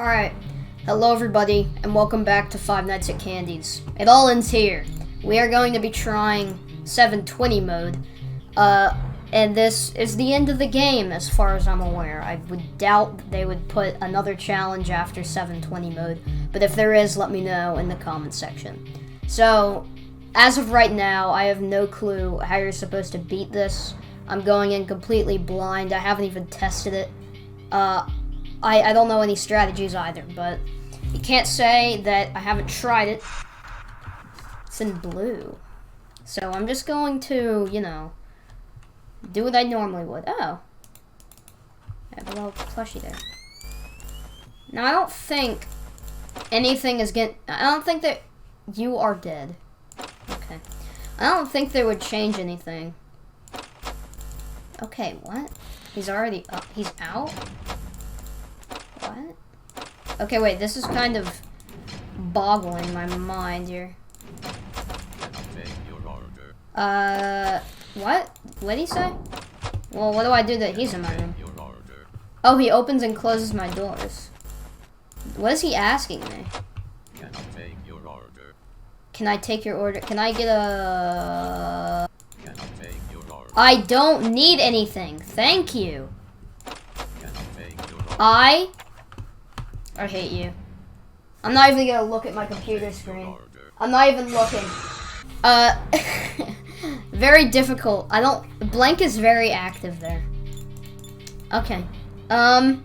Alright, hello everybody, and welcome back to Five Nights at Candy's. It all ends here. We are going to be trying 720 mode, and this is the end of the game as far as I'm aware. I would doubt that they would put another challenge after 720 mode, but if there is, let me know in the comment section. So, as of right now, I have no clue how you're supposed to beat this. I'm going in completely blind. I haven't even tested it. I don't know any strategies either, but you can't say that I haven't tried it. It's in blue. So I'm just going to, do what I normally would. Oh. I have a little plushie there. Now, I don't think anything is I don't think that you are dead. Okay. I don't think they would change anything. Okay, what? He's already up. He's out? What? Okay, wait, this is kind of boggling my mind here. What? What'd he say? Well, what do I do that he's in my room? Oh, he opens and closes my doors. What is he asking me? Can I take your order? Can I get a... I don't need anything. Thank you. I hate you. I'm not even gonna look at my computer screen. I'm not even looking. Very difficult. Blank is very active there. Okay. God.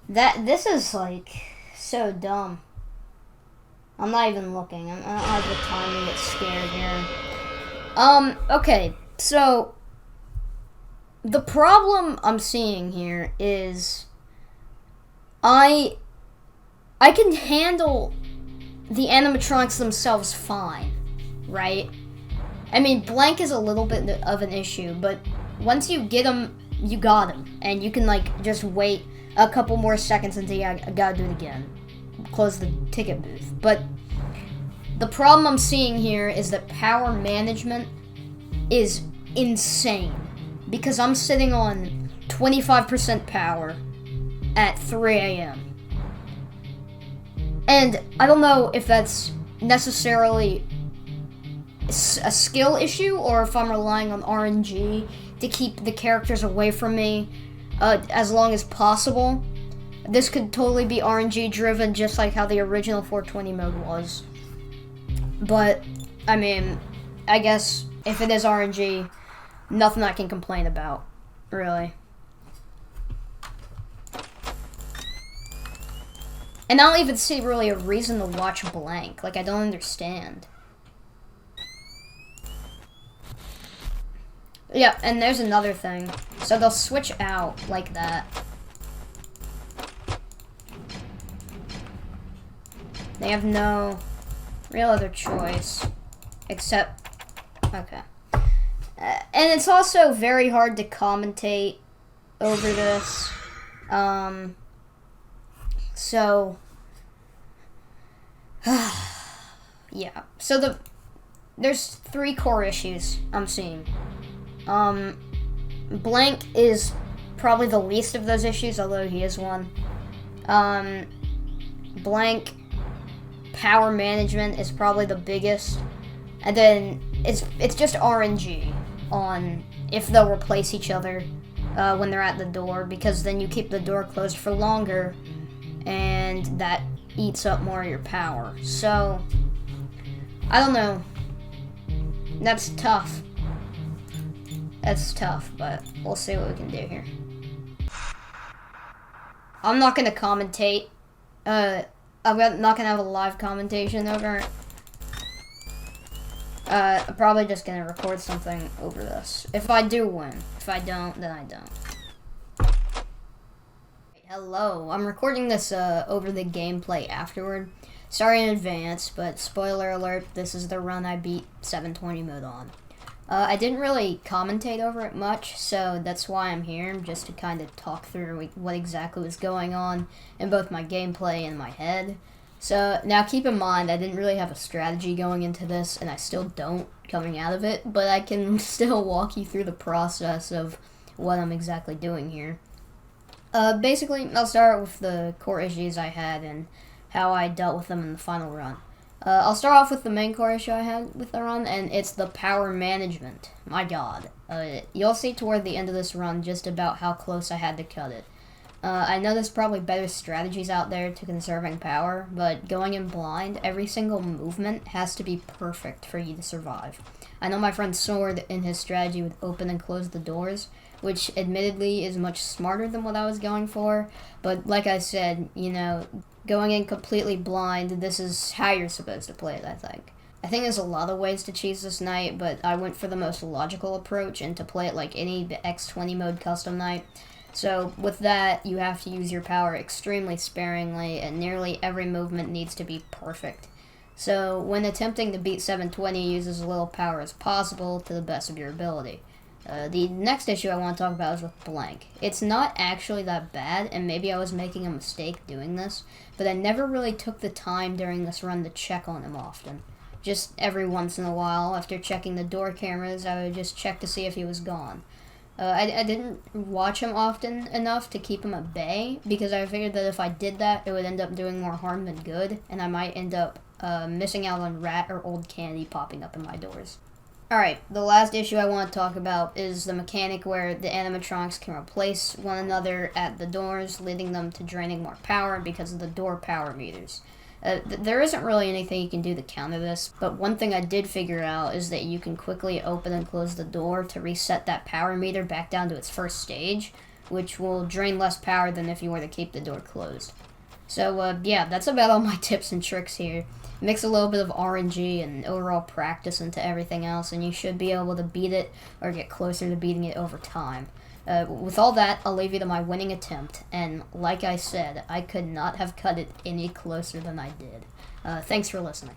This is like so dumb. I'm not even looking. I don't have the time to get scared here. Okay, so the problem I'm seeing here is I can handle the animatronics themselves fine, right? I mean, blank is a little bit of an issue, but once you get them, you got them, and you can like just wait a couple more seconds until you gotta do it again. Close the ticket booth. But the problem I'm seeing here is that power management is insane because I'm sitting on 25% power at 3 a.m. And I don't know if that's necessarily a skill issue or if I'm relying on RNG to keep the characters away from me as long as possible. This could totally be RNG driven, just like how the original 420 mode was. But, I mean, I guess if it is RNG, nothing I can complain about, really. And I don't even see really a reason to watch blank. Like, I don't understand. Yeah, and there's another thing. So they'll switch out like that. They have no real other choice except... Okay. And it's also very hard to commentate over this. So... yeah. So there's 3 core issues I'm seeing. Blank is probably the least of those issues, although he is one. Blank power management is probably the biggest, and then it's just RNG on if they'll replace each other when they're at the door, because then you keep the door closed for longer, and that eats up more of your power. So I don't know. That's tough. That's tough, but we'll see what we can do here. I'm not gonna commentate. I'm not gonna have a live commentation over it. I'm probably just gonna record something over this. If I do win. If I don't, then I don't. Hello, I'm recording this over the gameplay afterward. Sorry in advance, but spoiler alert, this is the run I beat 720 mode on. I didn't really commentate over it much, so that's why I'm here, just to kind of talk through what exactly was going on in both my gameplay and my head. So now keep in mind, I didn't really have a strategy going into this, and I still don't coming out of it, but I can still walk you through the process of what I'm exactly doing here. Basically, I'll start with the core issues I had and how I dealt with them in the final run. I'll start off with the main core issue I had with the run, and it's the power management. My god. You'll see toward the end of this run just about how close I had to cut it. I know there's probably better strategies out there to conserving power, but going in blind, every single movement has to be perfect for you to survive. I know my friend Sword in his strategy would open and close the doors, which admittedly is much smarter than what I was going for, but like I said, you know, going in completely blind, this is how you're supposed to play it, I think. I think there's a lot of ways to cheese this knight, but I went for the most logical approach and to play it like any X20 mode custom knight. So with that, you have to use your power extremely sparingly, and nearly every movement needs to be perfect. So when attempting to beat 720, use as little power as possible to the best of your ability. The next issue I want to talk about is with Blank. It's not actually that bad, and maybe I was making a mistake doing this, but I never really took the time during this run to check on him often. Just every once in a while, after checking the door cameras, I would just check to see if he was gone. I didn't watch him often enough to keep him at bay, because I figured that if I did that, it would end up doing more harm than good, and I might end up missing out on rat or old candy popping up in my doors. Alright, the last issue I want to talk about is the mechanic where the animatronics can replace one another at the doors, leading them to draining more power because of the door power meters. There isn't really anything you can do to counter this, but one thing I did figure out is that you can quickly open and close the door to reset that power meter back down to its first stage, which will drain less power than if you were to keep the door closed. So, yeah, that's about all my tips and tricks here. Mix a little bit of RNG and overall practice into everything else, and you should be able to beat it or get closer to beating it over time. With all that, I'll leave you to my winning attempt, and like I said, I could not have cut it any closer than I did. Thanks for listening.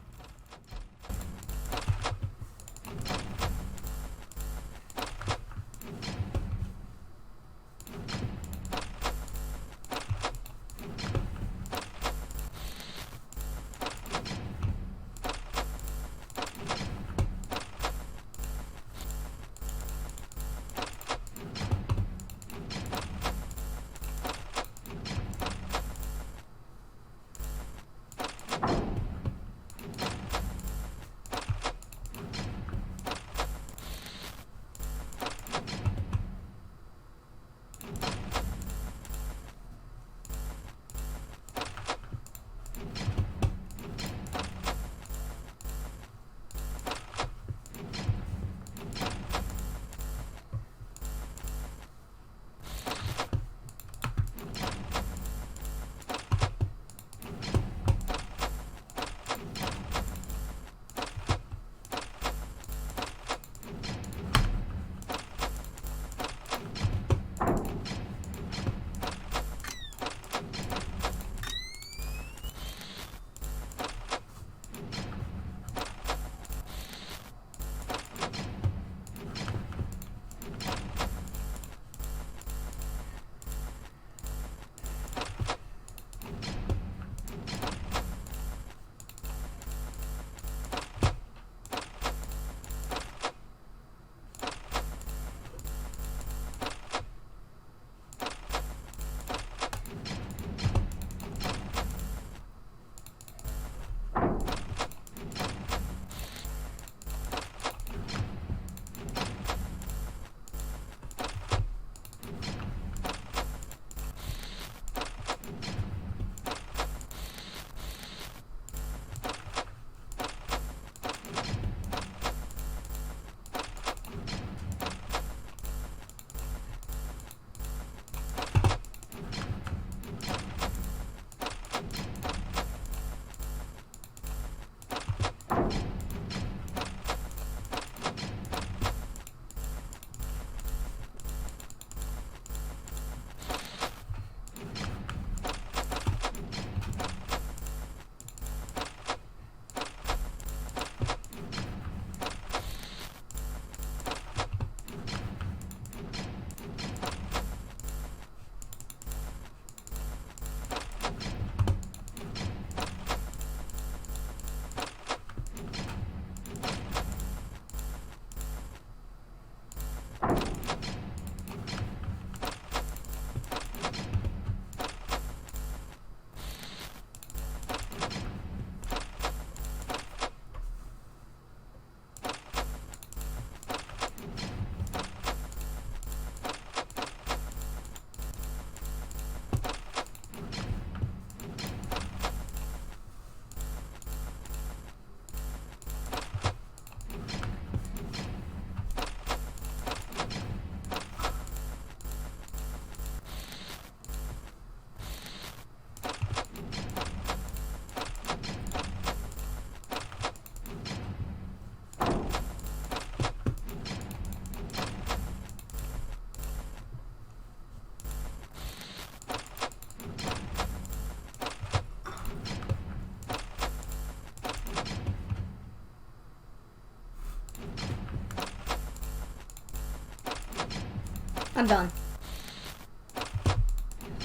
I'm done.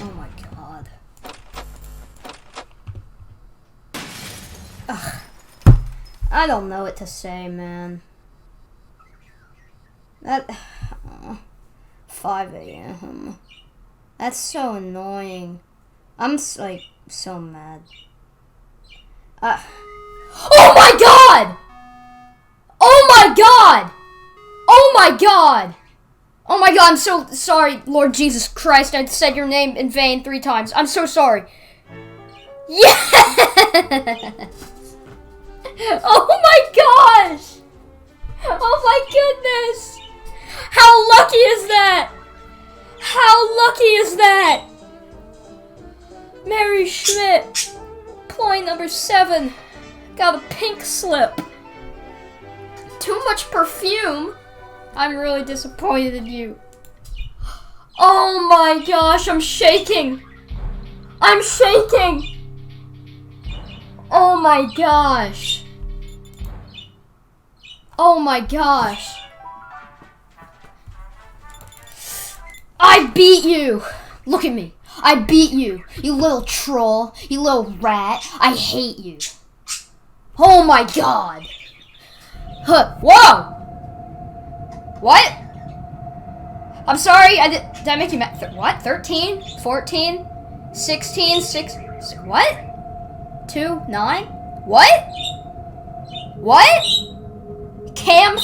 Oh my god. Ugh. I don't know what to say, man. That... 5 a.m. That's so annoying. I'm, like, so mad. Oh my god! Oh my god! Oh my god! Oh my god, I'm so sorry, Lord Jesus Christ. I said your name in vain 3 times. I'm so sorry. Yes! Oh my gosh! Oh my goodness! How lucky is that? How lucky is that? Mary Schmidt, ploy number 7, got a pink slip. Too much perfume? I'm really disappointed in you. Oh my gosh, I'm shaking. I'm shaking. Oh my gosh. Oh my gosh. I beat you. Look at me. I beat you. You little troll. You little rat. I hate you. Oh my god. Huh. Whoa. What? I'm sorry. Did I make you mad? What? 13? 14? 16? 6? What? 2? 9? What? What? Cam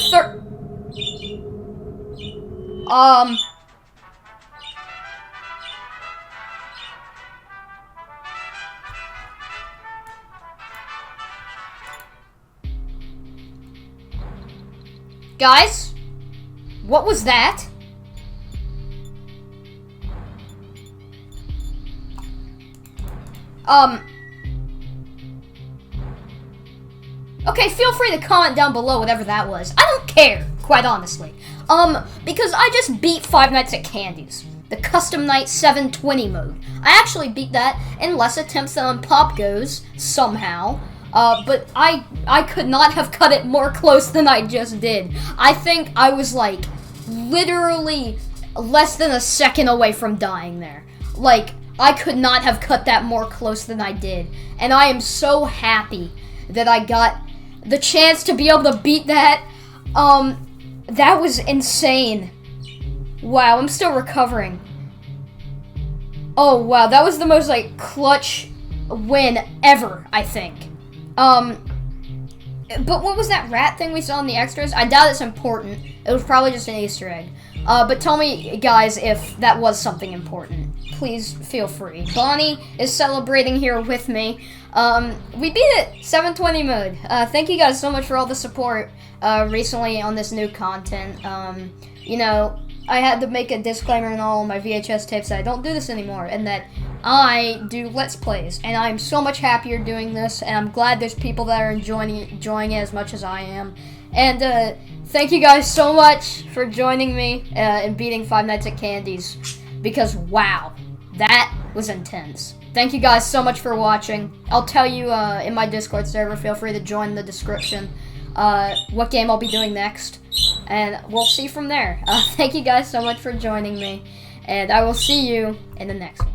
Guys? What was that? Okay, feel free to comment down below whatever that was. I don't care, quite honestly. Because I just beat Five Nights at Candy's, the Custom Night 720 mode. I actually beat that in less attempts than on Pop Goes, somehow. But I could not have cut it more close than I just did. I think I was, like, literally less than a second away from dying there. Like, I could not have cut that more close than I did. And I am so happy that I got the chance to be able to beat that. That was insane. Wow, I'm still recovering. Oh, wow, that was the most, like, clutch win ever, I think. But what was that rat thing we saw in the extras? I doubt it's important. It was probably just an Easter egg. But tell me, guys, if that was something important. Please feel free. Bonnie is celebrating here with me. We beat it, 720 mode. Thank you guys so much for all the support, recently on this new content. You know, I had to make a disclaimer in all my VHS tapes that I don't do this anymore, and that I do Let's Plays, and I'm so much happier doing this, and I'm glad there's people that are enjoying it as much as I am. And thank you guys so much for joining me in beating Five Nights at Candy's, because wow, that was intense. Thank you guys so much for watching. I'll tell you in my Discord server, feel free to join the description, what game I'll be doing next, and we'll see from there. Thank you guys so much for joining me, and I will see you in the next one.